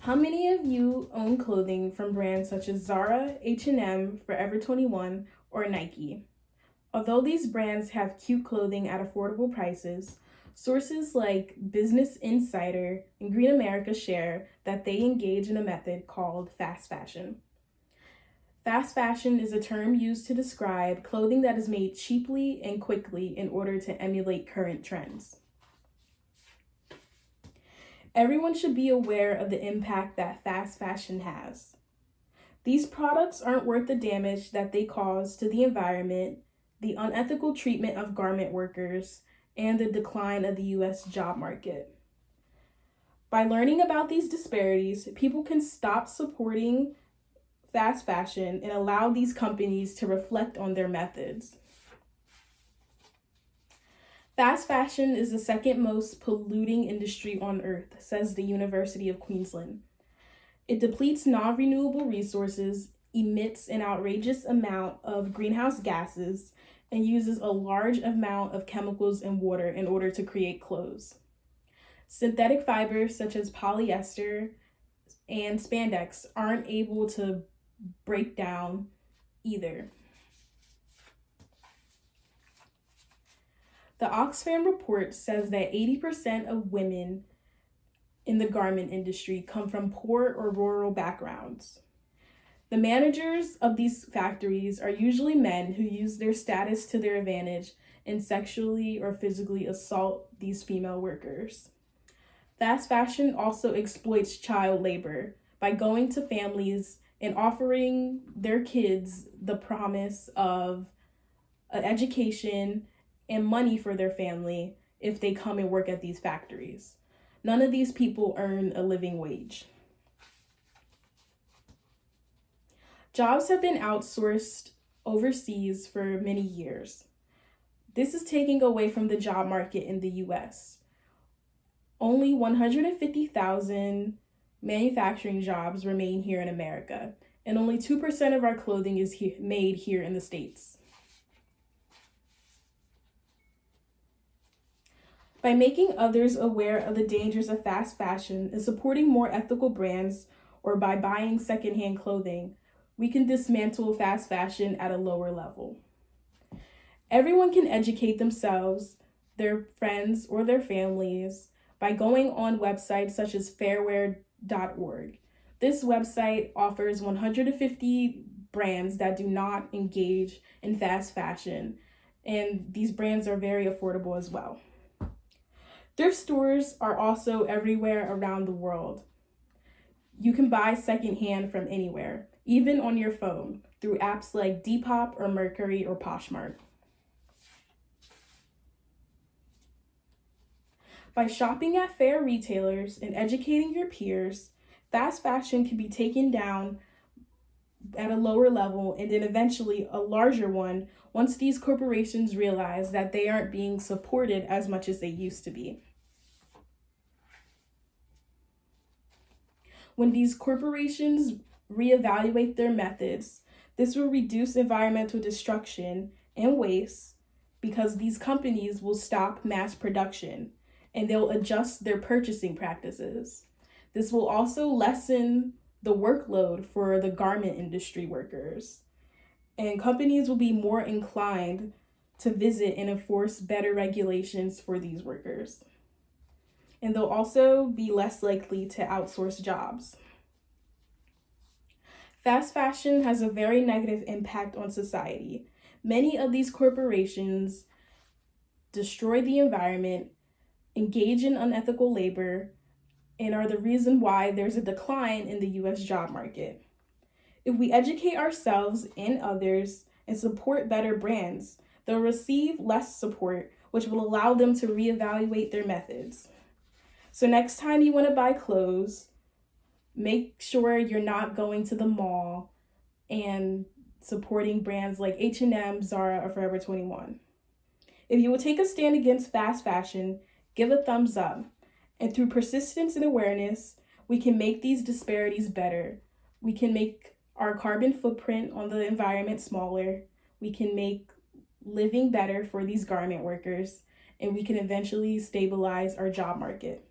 How many of you own clothing from brands such as Zara, H&M, Forever 21, or Nike? Although these brands have cute clothing at affordable prices, sources like Business Insider and Green America share that they engage in a method called fast fashion. Fast fashion is a term used to describe clothing that is made cheaply and quickly in order to emulate current trends. Everyone should be aware of the impact that fast fashion has. These products aren't worth the damage that they cause to the environment, the unethical treatment of garment workers, and the decline of the U.S. job market. By learning about these disparities, people can stop supporting fast fashion and allow these companies to reflect on their methods. Fast fashion is the second most polluting industry on earth, says the University of Queensland. It depletes non-renewable resources, emits an outrageous amount of greenhouse gases, and uses a large amount of chemicals and water in order to create clothes. Synthetic fibers such as polyester and spandex aren't able to break down either. The Oxfam report says that 80% of women in the garment industry come from poor or rural backgrounds. The managers of these factories are usually men who use their status to their advantage and sexually or physically assault these female workers. Fast fashion also exploits child labor by going to families and offering their kids the promise of an education and money for their family if they come and work at these factories. None of these people earn a living wage. Jobs have been outsourced overseas for many years. This is taking away from the job market in the US. Only 150,000 manufacturing jobs remain here in America, and only 2% of our clothing is made here in the States. By making others aware of the dangers of fast fashion and supporting more ethical brands, or by buying secondhand clothing, we can dismantle fast fashion at a lower level. Everyone can educate themselves, their friends, or their families by going on websites such as fairwear.org. This website offers 150 brands that do not engage in fast fashion, and these brands are very affordable as well. Thrift stores are also everywhere around the world. You can buy secondhand from anywhere, even on your phone, through apps like Depop or Mercury or Poshmark. By shopping at fair retailers and educating your peers, fast fashion can be taken down at a lower level and then eventually a larger one once these corporations realize that they aren't being supported as much as they used to be. When these corporations reevaluate their methods, this will reduce environmental destruction and waste because these companies will stop mass production and they'll adjust their purchasing practices. This will also lessen the workload for the garment industry workers, and companies will be more inclined to visit and enforce better regulations for these workers. And they'll also be less likely to outsource jobs. Fast fashion has a very negative impact on society. Many of these corporations destroy the environment, engage in unethical labor, and are the reason why there's a decline in the US job market. If we educate ourselves and others and support better brands, they'll receive less support, which will allow them to reevaluate their methods. So next time you want to buy clothes, make sure you're not going to the mall and supporting brands like H&M, Zara, or Forever 21. If you will take a stand against fast fashion, give a thumbs up. And through persistence and awareness, we can make these disparities better. We can make our carbon footprint on the environment smaller. We can make living better for these garment workers, and we can eventually stabilize our job market.